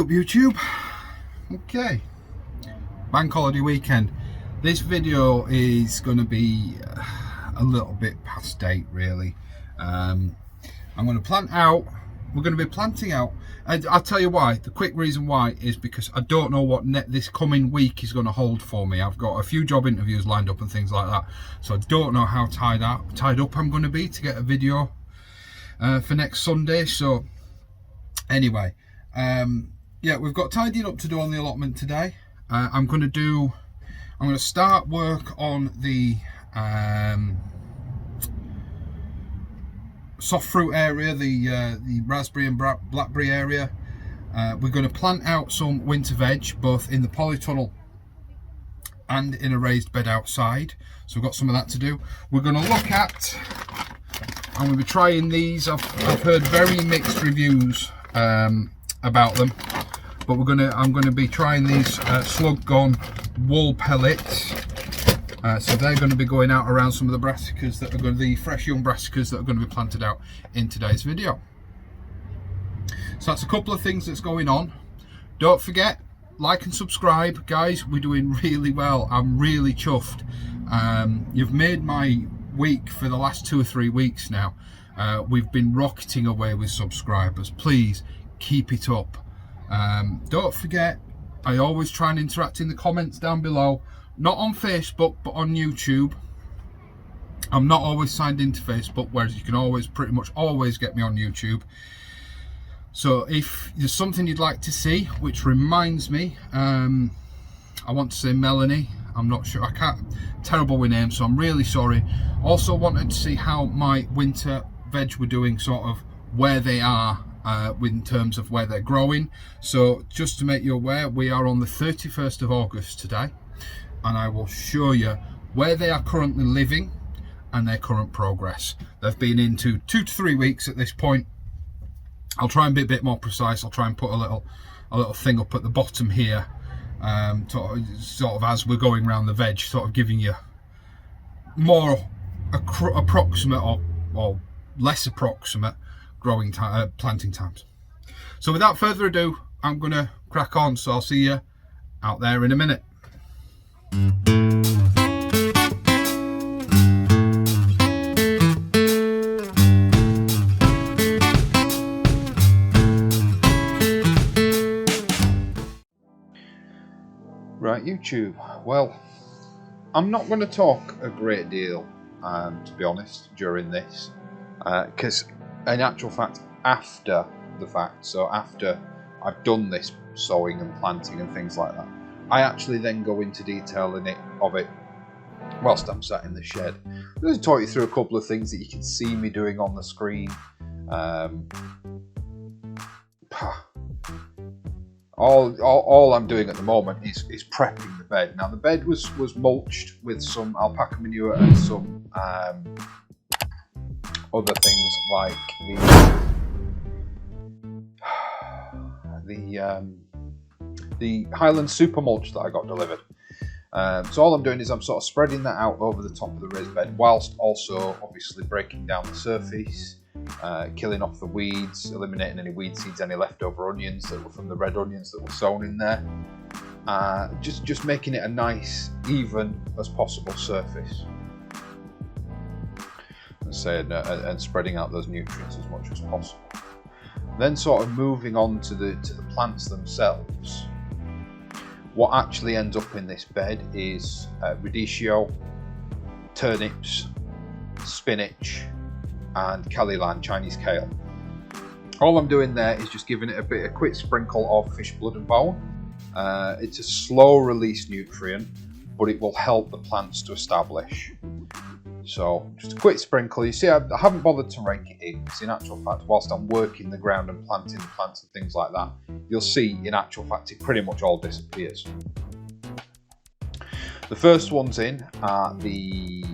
up YouTube? Okay, bank holiday weekend. This video is going to be a little bit past date really. I'm going to plant out, we're going to be planting out, and I'll tell you why. The quick reason why is because I don't know what this coming week is going to hold for me. I've got a few job interviews lined up and things like that, so I don't know how tied up I'm going to be to get a video for next Sunday. So anyway, yeah, we've got tidying up to do on the allotment today. I'm going to start work on the soft fruit area, the raspberry and blackberry area. We're going to plant out some winter veg, both in the polytunnel and in a raised bed outside. So we've got some of that to do. We're going to look at, I'm going to be trying these. I've heard very mixed reviews about them, but I'm going to be trying these Slug gone wool pellets. So they're going to be going out around some of the brassicas that are going to be fresh young brassicas that are going to be planted out in today's video. So that's a couple of things that's going on. Don't forget, like and subscribe, guys. We're doing really well. I'm really chuffed. You've made my week for the last 2 or 3 weeks now. We've been rocketing away with subscribers. Please keep it up. Don't forget, I always try and interact in the comments down below. Not on Facebook, but on YouTube. I'm not always signed into Facebook, whereas you can always, pretty much always get me on YouTube. So if there's something you'd like to see, which reminds me, I want to say Melanie. I'm not sure. I can't. Terrible with names, so I'm really sorry. Also wanted to see how my winter veg were doing, sort of where they are in terms of where they're growing. So just to make you aware, we are on the 31st of August today. And I will show you where they are currently living and their current progress. They've been into 2 to 3 weeks at this point. I'll try and be a bit more precise. I'll try and put a little thing up at the bottom here, sort of as we're going around the veg, sort of giving you more approximate or less approximate growing time, planting times. So without further ado, I'm going to crack on. So I'll see you out there in a minute. Right, YouTube. Well, I'm not going to talk a great deal, to be honest, during this, because in actual fact, after the fact, so after I've done this sowing and planting and things like that, I actually then go into detail of it whilst I'm sat in the shed. I'm going to talk you through a couple of things that you can see me doing on the screen. All I'm doing at the moment is prepping the bed. Now the bed was mulched with some alpaca manure and some other things like the Highland Super Mulch that I got delivered. So all I'm doing is I'm sort of spreading that out over the top of the raised bed, whilst also obviously breaking down the surface, killing off the weeds, eliminating any weed seeds, any leftover onions that were from the red onions that were sown in there. Just making it a nice, even as possible surface. And spreading out those nutrients as much as possible. Then sort of moving on to the plants themselves. What actually ends up in this bed is radicchio, turnips, spinach, and Calilan Chinese kale. All I'm doing there is just giving it a quick sprinkle of fish blood and bone. It's a slow release nutrient, but it will help the plants to establish. So just a quick sprinkle. You see, I haven't bothered to rake it in, because in actual fact, whilst I'm working the ground and planting the plants and things like that, you'll see in actual fact it pretty much all disappears. The first ones in are the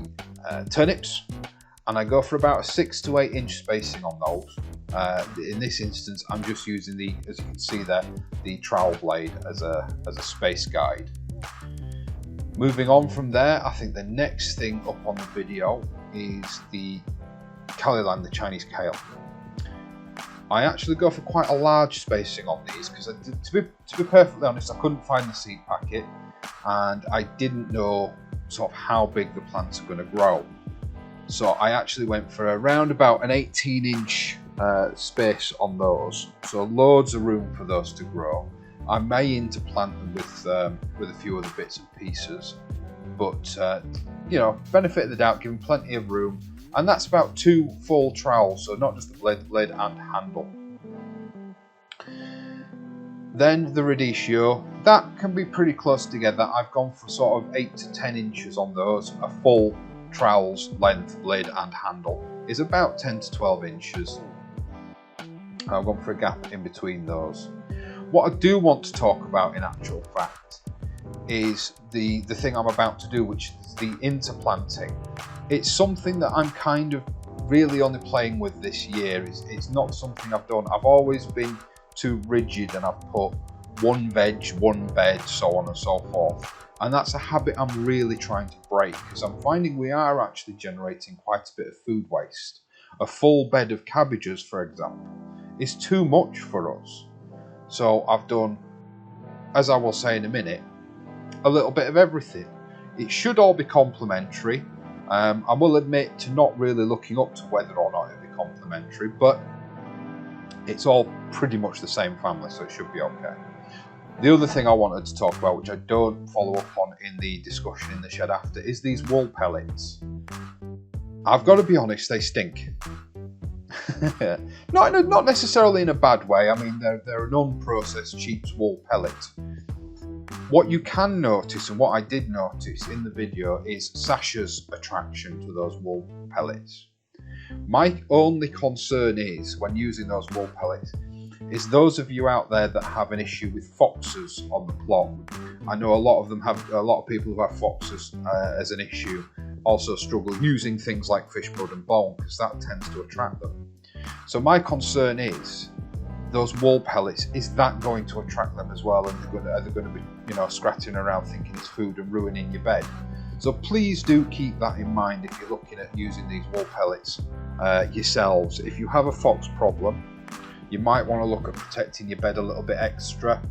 turnips, and I go for about a 6 to 8 inch spacing on those. In this instance, I'm just using as you can see there, the trowel blade as a space guide. Moving on from there, I think the next thing up on the video is the Calilan, the Chinese kale. I actually go for quite a large spacing on these because, to be perfectly honest, I couldn't find the seed packet and I didn't know sort of how big the plants are going to grow. So I actually went for around about an 18-inch space on those, so loads of room for those to grow. I may interplant them with a few other bits and pieces, but you know, benefit of the doubt, give them plenty of room. And that's about 2 full trowels, so not just the blade and handle. Then the radicchio, that can be pretty close together. I've gone for sort of 8 to 10 inches on those. A full trowel's length, blade and handle, is about 10 to 12 inches. I've gone for a gap in between those. What I do want to talk about in actual fact is the thing I'm about to do, which is the interplanting. It's something that I'm kind of really only playing with this year. It's not something I've done. I've always been too rigid and I've put one veg, one bed, so on and so forth. And that's a habit I'm really trying to break, because I'm finding we are actually generating quite a bit of food waste. A full bed of cabbages, for example, is too much for us. So I've done, as I will say in a minute, a little bit of everything. It should all be complementary. I will admit to not really looking up to whether or not it'll be complementary, but it's all pretty much the same family, so it should be okay. The other thing I wanted to talk about, which I don't follow up on in the discussion in the shed after, is these wool pellets. I've got to be honest, they stink. Not necessarily in a bad way. I mean, they're an unprocessed sheep's wool pellet. What you can notice, and what I did notice in the video, is Sasha's attraction to those wool pellets. My only concern is, when using those wool pellets, is those of you out there that have an issue with foxes on the plot. I know a lot of people who have foxes as an issue also struggle using things like fish blood and bone, because that tends to attract them. So my concern is, those wool pellets, is that going to attract them as well? And are they going to be, you know, scratching around thinking it's food and ruining your bed? So please do keep that in mind if you're looking at using these wool pellets yourselves. If you have a fox problem, you might want to look at protecting your bed a little bit extra,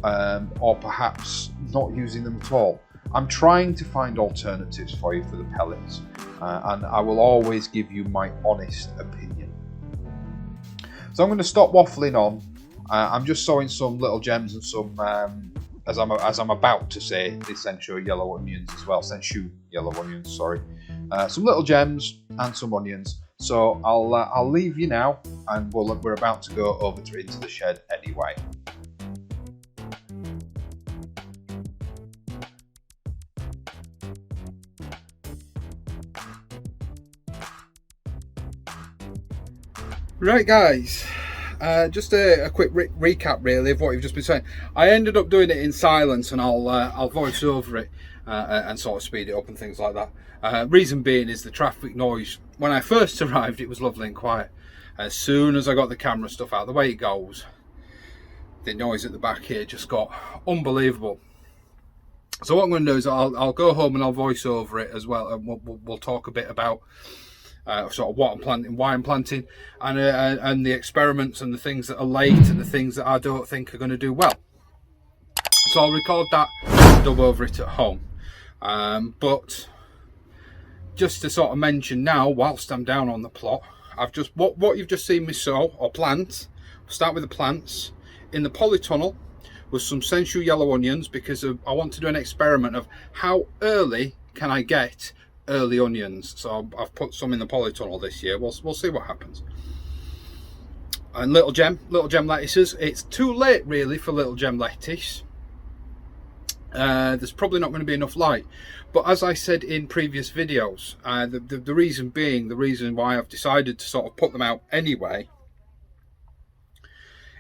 or perhaps not using them at all. I'm trying to find alternatives for you for the pellets, and I will always give you my honest opinion. So I'm going to stop waffling on. I'm just sowing some little gems and some, as I'm about to say, the sensu yellow onions as well. Sensu yellow onions, sorry. Some little gems and some onions. So I'll leave you now, and we're about to go over into the shed anyway. Right guys, just a quick recap really of what you've just been saying. I ended up doing it in silence, and I'll voice over it and sort of speed it up and things like that. Reason being is the traffic noise. When I first arrived, it was lovely and quiet. As soon as I got the camera stuff out, the way it goes, the noise at the back here just got unbelievable. So what I'm going to do is I'll go home and I'll voice over it as well, and we'll talk a bit about sort of what I'm planting, why I'm planting, and the experiments and the things that are late and the things that I don't think are going to do well. So I'll record that and dub over it at home. But just to sort of mention now, whilst I'm down on the plot, I've just what you've just seen me sow or plant. I'll start with the plants in the polytunnel with some sensu yellow onions, because I want to do an experiment of how early can I get early onions. So I've put some in the polytunnel this year. We'll see what happens. And little gem lettuces. It's too late really for little gem lettuce. There's probably not going to be enough light, but as I said in previous videos, the reason being, the reason why I've decided to sort of put them out anyway,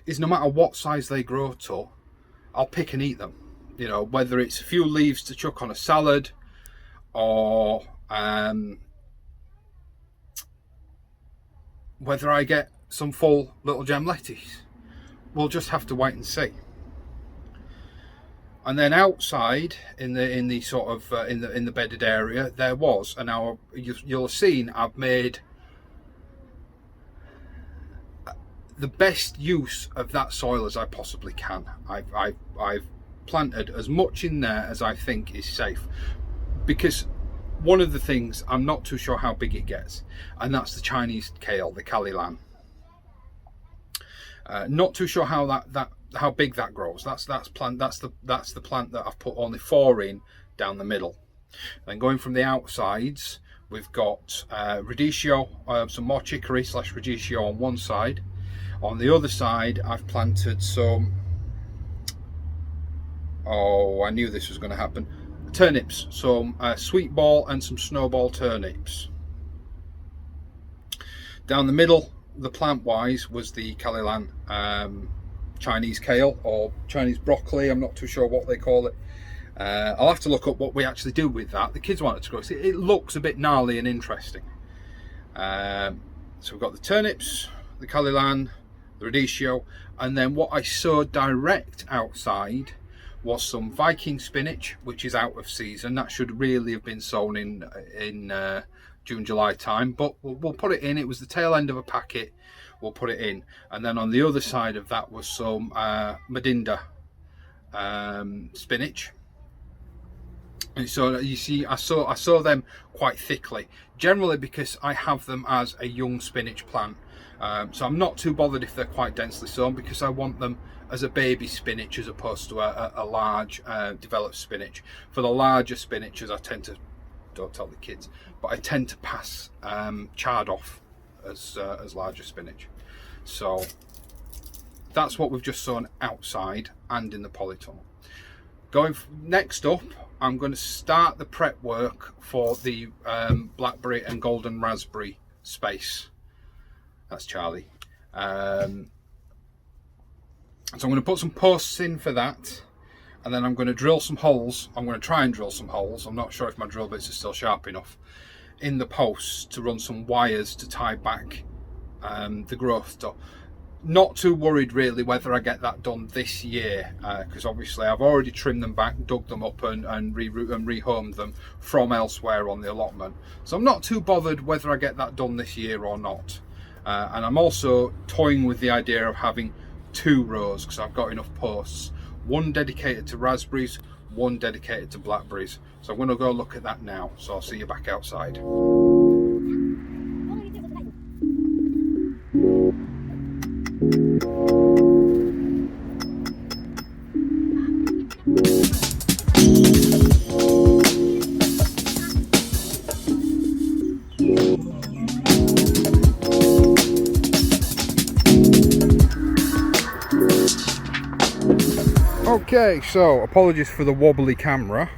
is no matter what size they grow to, I'll pick and eat them. You know, whether it's a few leaves to chuck on a salad, or whether I get some full little gem lettuce, we'll just have to wait and see. And then outside in the sort of in the bedded area, there was, and now you'll have seen I've made the best use of that soil as I possibly can. I've planted as much in there as I think is safe, because one of the things, I'm not too sure how big it gets, and that's the Chinese kale, the Kalilan. Not too sure how big that grows. That's the plant that I've put only 4 in down the middle. Then going from the outsides, we've got radicchio, some more chicory / radicchio on one side. On the other side, I've planted some, oh, I knew this was going to happen, turnips, some sweet ball and some snowball turnips. Down the middle, the plant wise, was the Kalilan Chinese kale or Chinese broccoli. I'm not too sure what they call it. I'll have to look up what we actually do with that. The kids wanted to grow it. It looks a bit gnarly and interesting. So we've got the turnips, the Kalilan, the radicchio, and then what I sowed direct outside was some Viking spinach, which is out of season. That should really have been sown in June, July time, but we'll put it in. It was the tail end of a packet. We'll put it in, and then on the other side of that was some Madinda spinach. And so you see, I sow them quite thickly, generally because I have them as a young spinach plant. So I'm not too bothered if they're quite densely sown, because I want them as a baby spinach as opposed to a large developed spinach. For the larger spinaches, I tend to, don't tell the kids, but I tend to pass chard off as larger spinach. So that's what we've just sown outside and in the polytunnel. Next up, I'm going to start the prep work for the blackberry and golden raspberry space. That's Charlie. So I'm going to put some posts in for that, and then I'm going to drill some holes. I'm going to try and drill some holes. I'm not sure if my drill bits are still sharp enough in the posts to run some wires to tie back the growth stuff. Not too worried really whether I get that done this year, because obviously I've already trimmed them back, dug them up and rehomed them from elsewhere on the allotment. So I'm not too bothered whether I get that done this year or not. And I'm also toying with the idea of having 2 rows, because I've got enough posts. One dedicated to raspberries, one dedicated to blackberries. So I'm going to go look at that now. So I'll see you back outside. Okay, so apologies for the wobbly camera,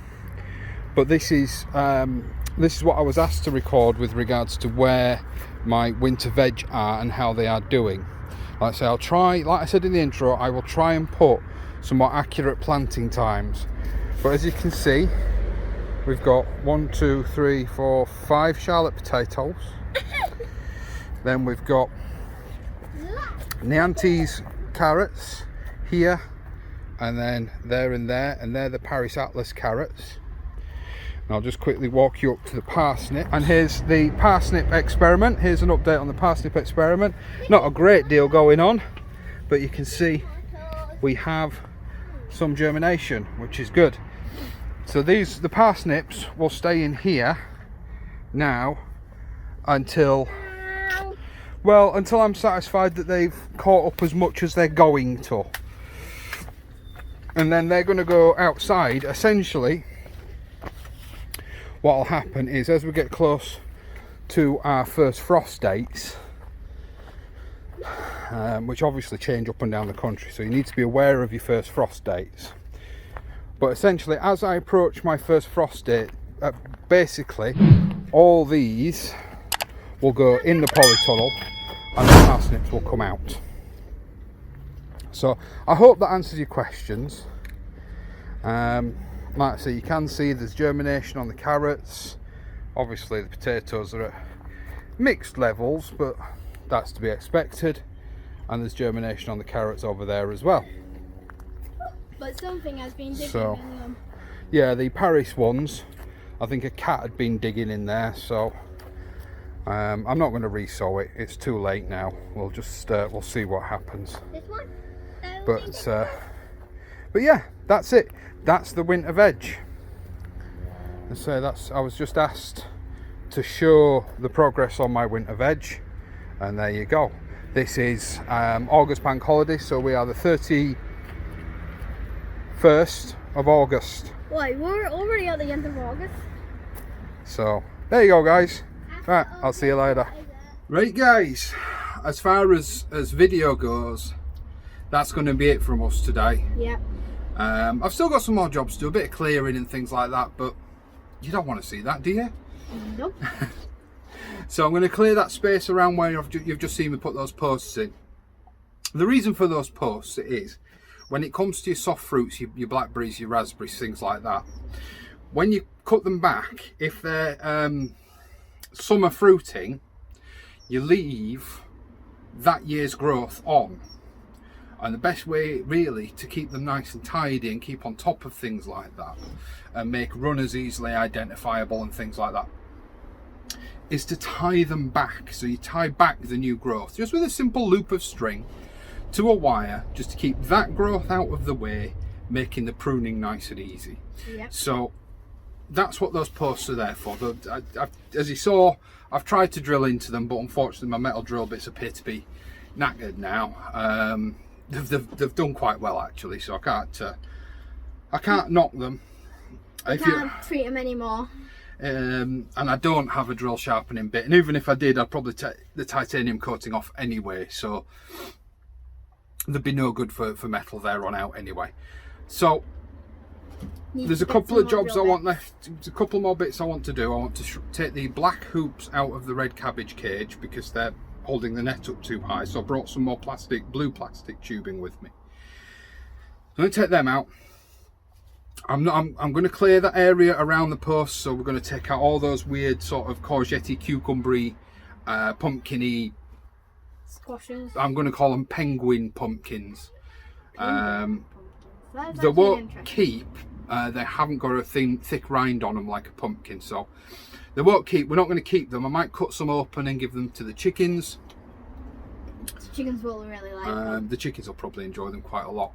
but this is what I was asked to record with regards to where my winter veg are and how they are doing. Like I say, I'll try, like I said in the intro, I will try and put some more accurate planting times. But as you can see, we've got 1, 2, 3, 4, 5 Charlotte potatoes. Then we've got Niantes carrots here, and then there and there, and they're the Paris Atlas carrots. And I'll just quickly walk you up to the parsnip. And here's the parsnip experiment. Here's an update on the parsnip experiment. Not a great deal going on, but you can see we have some germination, which is good. So the parsnips will stay in here now until I'm satisfied that they've caught up as much as they're going to. And then they're going to go outside. Essentially, what will happen is, as we get close to our first frost dates, which obviously change up and down the country, so you need to be aware of your first frost dates. But essentially, as I approach my first frost date, basically all these will go in the polytunnel and the parsnips will come out. So I hope that answers your questions. Like I say, you can see there's germination on the carrots. Obviously the potatoes are at mixed levels, but that's to be expected. And there's germination on the carrots over there as well. But something has been digging in them. Yeah, the Paris ones, I think a cat had been digging in there, so I'm not going to re-sow it, it's too late now. We'll just we'll see what happens. This one? But yeah, that's it. That's the winter veg. And so I was just asked to show the progress on my winter veg, and there you go. This is August bank holiday, so we are the 31st of August. Wait, we're already at the end of August. So there you go, guys. Right, I'll see you later. Right, guys, as far as video goes, that's going to be it from us today. Yeah. I've still got some more jobs to do, a bit of clearing and things like that, but you don't want to see that, do you? Nope. So I'm going to clear that space around where you've just seen me put those posts in. The reason for those posts is, when it comes to your soft fruits, your blackberries, your raspberries, things like that, when you cut them back, if they're summer fruiting, you leave that year's growth on. And the best way really to keep them nice and tidy and keep on top of things like that and make runners easily identifiable and things like that is to tie them back. So you tie back the new growth just with a simple loop of string to a wire, just to keep that growth out of the way, making the pruning nice and easy. Yep. So that's what those posts are there for. As you saw, I've tried to drill into them, but unfortunately my metal drill bits appear to be knackered now. They've done quite well actually, so I can't knock them. Can't treat them anymore. And I don't have a drill sharpening bit, and even if I did, I'd probably take the titanium coating off anyway, so there'd be no good for metal there on out anyway. So there's a couple of jobs I want left. There's a couple more bits I want to do. I want to take the black hoops out of the red cabbage cage because they're holding the net up too high, so I brought some more blue plastic tubing with me. I'm going to take them out. I'm going to clear that area around the post, so we're going to take out all those weird sort of courgette-y, cucumbery, pumpkin-y squashes. I'm going to call them penguin pumpkins. They won't keep. They haven't got a thick rind on them like a pumpkin, so they won't keep. We're not going to keep them. I might cut some open and give them to the chickens. The chickens will really like them. The chickens will probably enjoy them quite a lot.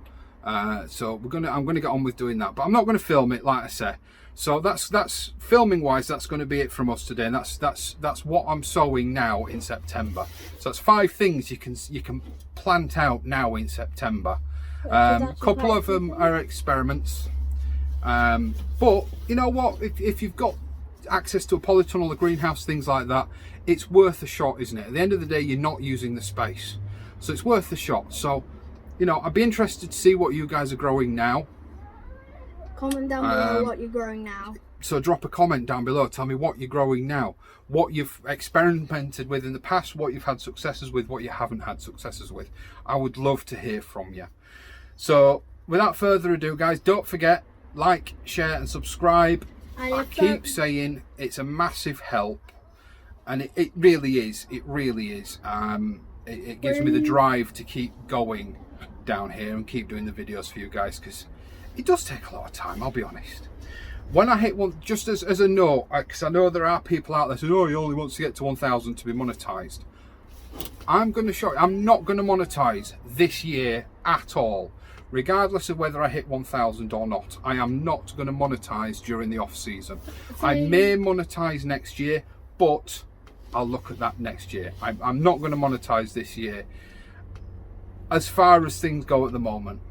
So I'm gonna get on with doing that, but I'm not going to film it, like I say. So that's filming wise. That's going to be it from us today, and that's what I'm sowing now in September. So that's 5 things you can plant out now in September. A couple of them are experiments, but you know what? If you've got access to a polytunnel, a greenhouse, things like that, it's worth a shot, isn't it? At the end of the day, you're not using the space, so it's worth a shot. So, you know, I'd be interested to see what you guys are growing now. Comment down below what you're growing now. So drop a comment down below, tell me what you're growing now, what you've experimented with in the past, what you've had successes with, what you haven't had successes with. I would love to hear from you. So without further ado, guys, don't forget, like, share and subscribe. And I keep saying it's a massive help, and it really is. It really is. It gives me the drive to keep going down here and keep doing the videos for you guys, because it does take a lot of time, I'll be honest. When I hit one, just as a note, because I know there are people out there saying, oh, he only wants to get to 1,000 to be monetized. I'm going to show you, I'm not going to monetize this year at all. Regardless of whether I hit 1,000 or not, I am not going to monetize during the off season. I may monetize next year, but I'll look at that next year. I'm not going to monetize this year. As far as things go at the moment,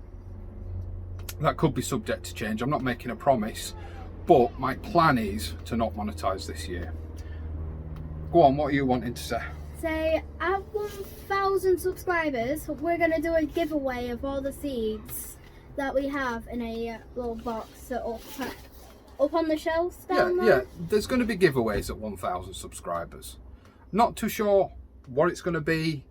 that could be subject to change. I'm not making a promise, but my plan is to not monetize this year. Go on, what are you wanting to say? Say at 1,000 subscribers, we're going to do a giveaway of all the seeds that we have in a little box up on the shelves down there. Yeah, there's going to be giveaways at 1,000 subscribers. Not too sure what it's going to be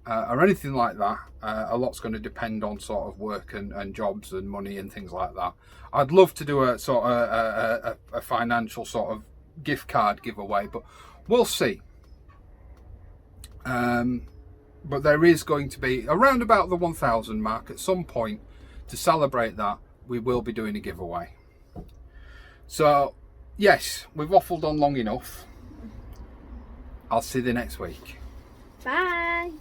or anything like that. A lot's going to depend on sort of work and jobs and money and things like that. I'd love to do a sort of a financial sort of gift card giveaway, but we'll see. But there is going to be around about the 1,000 mark at some point. To celebrate that, we will be doing a giveaway. So yes, we've waffled on long enough. I'll see you next week. Bye.